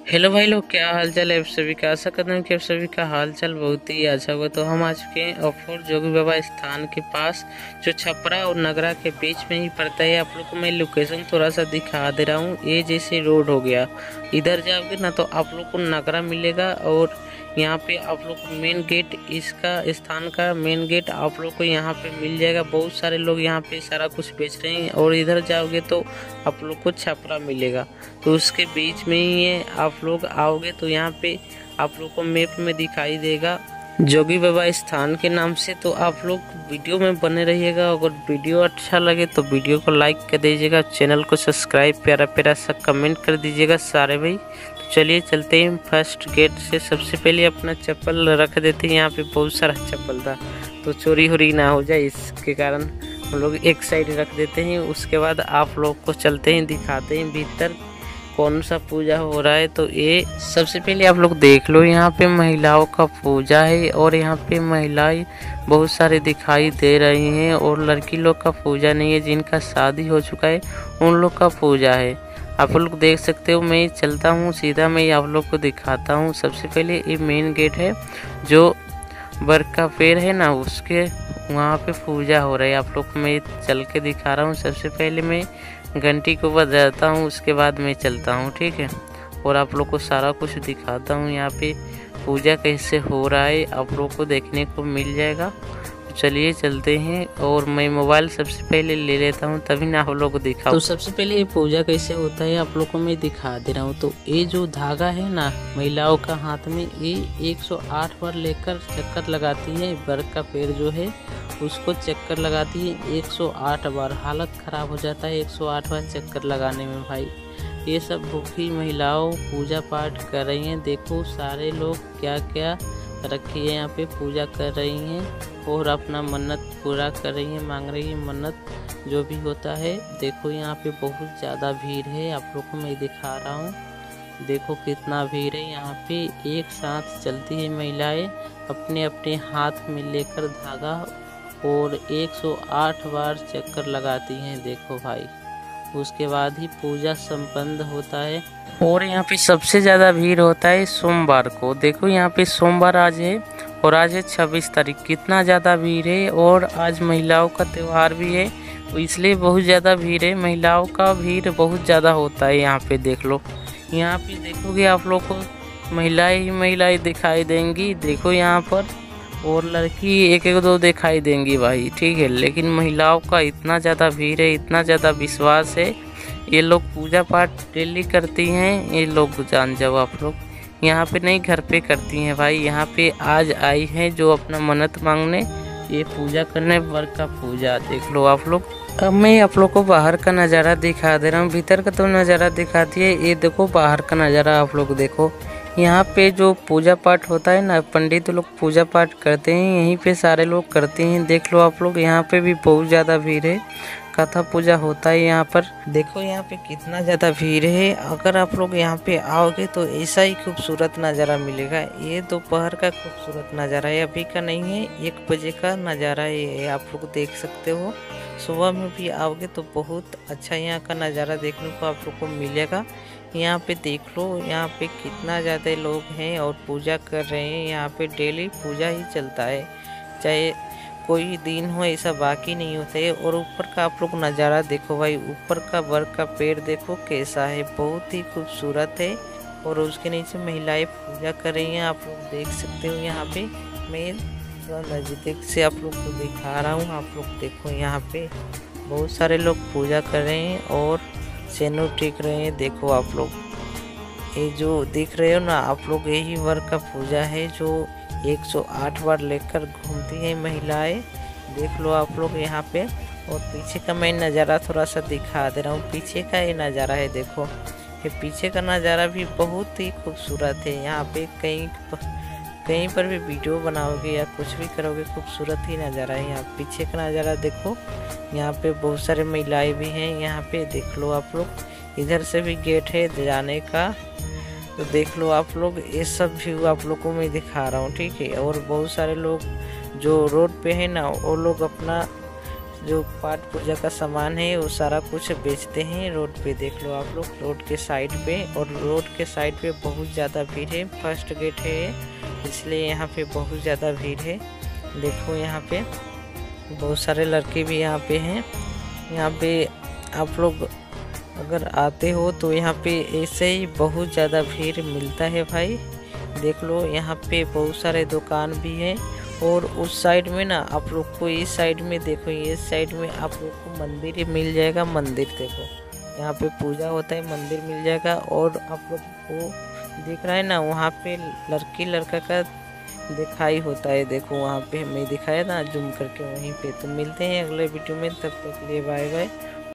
Hello भाई लोग, क्या हाल चाल है आप सभी का। आशा करता हूँ कि आप सभी का हाल चाल बहुत ही अच्छा होगा। तो हम आ चुके हैं अफोर जोगी बाबा स्थान के पास, जो छपरा और नगरा के बीच में ही पड़ता है। आप लोग को मैं लोकेशन थोड़ा सा दिखा दे रहा हूँ। ये जैसे रोड हो गया, इधर जाओगे ना तो आप लोग को नगरा मिलेगा, और यहाँ पे आप लोग को मेन गेट, इसका स्थान का मेन गेट आप लोग को यहाँ पे मिल जाएगा। बहुत सारे लोग यहाँ पे सारा कुछ बेच रहे हैं। और इधर जाओगे तो आप लोग को छपरा मिलेगा, तो उसके बीच में ही है। आप लोग आओगे तो यहाँ पे आप लोग को मैप में दिखाई देगा जोगी बाबा स्थान के नाम से। तो आप लोग वीडियो में बने रहिएगा। अगर वीडियो अच्छा लगे तो वीडियो को लाइक कर दीजिएगा, चैनल को सब्सक्राइब प्यारा प्यारा सा कमेंट कर दीजिएगा सारे भाई। तो चलिए चलते हैं फर्स्ट गेट से। सबसे पहले अपना चप्पल रख देते हैं। यहाँ पे बहुत सारा चप्पल था तो चोरी होरी ना हो जाए, इसके कारण हम लोग एक साइड रख देते हैं। उसके बाद आप लोग को चलते हैं, दिखाते हैं भीतर कौन सा पूजा हो रहा है। तो ये सबसे पहले आप लोग देख लो, यहाँ पे महिलाओं का पूजा है। और यहाँ पे महिलाएं बहुत सारे दिखाई दे रही हैं, और लड़की लोग का पूजा नहीं है। जिनका शादी हो चुका है उन लोग का पूजा है। आप लोग देख सकते हो। मैं चलता हूँ सीधा, मैं आप लोग को दिखाता हूँ। सबसे पहले ये मेन गेट है, जो बर्फ का पेड़ है ना, उसके वहाँ पे पूजा हो रहा है। आप लोग को मैं चल के दिखा रहा हूँ। सबसे पहले मैं घंटी को बजाता हूँ, उसके बाद मैं चलता हूँ, ठीक है। और आप लोग को सारा कुछ दिखाता हूँ। यहाँ पे पूजा कैसे हो रहा है आप लोग को देखने को मिल जाएगा। तो चलिए चलते हैं। और मैं मोबाइल सबसे पहले ले लेता हूँ, तभी ना आप लोग को दिखाऊँ। तो सबसे पहले ये पूजा कैसे होता है आप लोग को मैं दिखा दे रहा हूँ। तो ये जो धागा है ना महिलाओं का हाथ में, ये 108 बार लेकर चक्कर लगाती है। बर्फ का पेड़ जो है उसको चक्कर लगाती है 108 बार। हालत ख़राब हो जाता है 108 बार चक्कर लगाने में भाई। ये सब भूखी महिलाओं पूजा पाठ कर रही हैं। देखो सारे लोग क्या क्या रखी है, यहाँ पे पूजा कर रही हैं और अपना मन्नत पूरा कर रही हैं, मांग रही है मन्नत जो भी होता है। देखो यहाँ पे बहुत ज़्यादा भीड़ है, आप लोग को मैं दिखा रहा हूँ। देखो कितना भीड़ है। यहाँ पे एक साथ चलती है महिलाएं अपने अपने हाथ में लेकर धागा, और 108 बार चक्कर लगाती हैं। देखो भाई, उसके बाद ही पूजा संपन्न होता है। और यहाँ पे सबसे ज़्यादा भीड़ होता है सोमवार को। देखो यहाँ पे सोमवार आज है, और आज है 26 तारीख। कितना ज़्यादा भीड़ है। और आज महिलाओं का त्यौहार भी है, तो इसलिए बहुत ज़्यादा भीड़ है। महिलाओं का भीड़ बहुत ज़्यादा होता है। यहाँ पे देख लो, यहाँ पे देखोगे आप लोग को महिलाएं ही महिलाएं दिखाई देंगी। देखो यहाँ पर, और लड़की एक एक दो दिखाई देंगी भाई, ठीक है। लेकिन महिलाओं का इतना ज़्यादा भीड़ है, इतना ज़्यादा विश्वास है। ये लोग पूजा पाठ डेली करती हैं। ये लोग जान जाओ आप लोग, यहाँ पे नहीं घर पे करती हैं भाई। यहाँ पे आज आई हैं जो अपना मन्नत मांगने, ये पूजा करने, वर्ग का पूजा। देख लो आप लोग। अब मैं आप लोग को बाहर का नज़ारा दिखा दे रहा हूँ। भीतर का तो नज़ारा दिखाती है, ये देखो बाहर का नज़ारा आप लोग देखो। यहाँ पे जो पूजा पाठ होता है ना, पंडित लोग पूजा पाठ करते हैं, यहीं पे सारे लोग करते हैं। देख लो आप लोग, यहाँ पे भी बहुत ज़्यादा भीड़ है। कथा पूजा होता है यहाँ पर। देखो यहाँ पे कितना ज़्यादा भीड़ है। अगर आप लोग यहाँ पे आओगे तो ऐसा ही खूबसूरत नज़ारा मिलेगा। ये दोपहर का खूबसूरत नज़ारा है, अभी का नहीं है, 1 बजे का नज़ारा है। ये आप लोग देख सकते हो। सुबह में भी आओगे तो बहुत अच्छा यहाँ का नज़ारा देखने को आप लोग को मिलेगा। यहाँ पे देख लो, यहाँ पे कितना ज़्यादा लोग हैं और पूजा कर रहे हैं। यहाँ पे डेली पूजा ही चलता है, चाहे कोई दिन हो, ऐसा बाकी नहीं होता है। और ऊपर का आप लोग नज़ारा देखो भाई, ऊपर का बर्फ का पेड़ देखो कैसा है, बहुत ही खूबसूरत है। और उसके नीचे महिलाएं पूजा कर रही हैं, आप लोग देख सकते हो। यहाँ पे मैं नज़दीक से आप लोग को दिखा रहा हूँ। आप लोग देखो, यहाँ पे बहुत सारे लोग पूजा कर रहे हैं और सेनू टिक रहे हैं। देखो आप लोग, ये जो दिख रहे हो ना आप लोग, यही वर्ग का पूजा है जो 108 बार लेकर घूमती हैं महिलाएं। देख लो आप लोग यहाँ पे। और पीछे का मैं नज़ारा थोड़ा सा दिखा दे रहा हूँ। पीछे का ये नज़ारा है, देखो ये पीछे का नज़ारा भी बहुत ही खूबसूरत है। यहाँ पे कहीं पर भी वीडियो बनाओगे या कुछ भी करोगे, खूबसूरत ही नज़ारा है। यहाँ पीछे का नज़ारा देखो, यहाँ पे बहुत सारे महिलाएं भी हैं। यहाँ पे देख लो आप लोग, इधर से भी गेट है जाने का। तो देख लो आप लोग, ये सब व्यू आप लोग को मैं दिखा रहा हूँ, ठीक है। और बहुत सारे लोग जो रोड पे है ना, वो लोग अपना जो पाठ पूजा का सामान है वो सारा कुछ बेचते हैं। रोड पे देख लो आप लोग, रोड के साइड पे, और रोड के साइड पे बहुत ज़्यादा भीड़ है। फर्स्ट गेट है इसलिए यहाँ पे बहुत ज़्यादा भीड़ है। देखो यहाँ पे बहुत सारे लड़के भी यहाँ पे हैं। यहाँ पे आप लोग अगर आते हो तो यहाँ पे ऐसे ही बहुत ज़्यादा भीड़ मिलता है भाई। देख लो यहाँ पे बहुत सारे दुकान भी हैं। और उस साइड में ना आप लोग को, इस साइड में देखो, इस साइड में आप लोग को मंदिर ही मिल जाएगा। मंदिर देखो, यहाँ पे पूजा होता है, मंदिर मिल जाएगा। और आप लोग को दिख रहा है ना, वहाँ पे लड़की लड़का का दिखाई होता है। देखो वहाँ पे मैं दिखाया ना जूम करके, वहीं पे। तो मिलते हैं अगले वीडियो में, तब तक के लिए बाय बाय।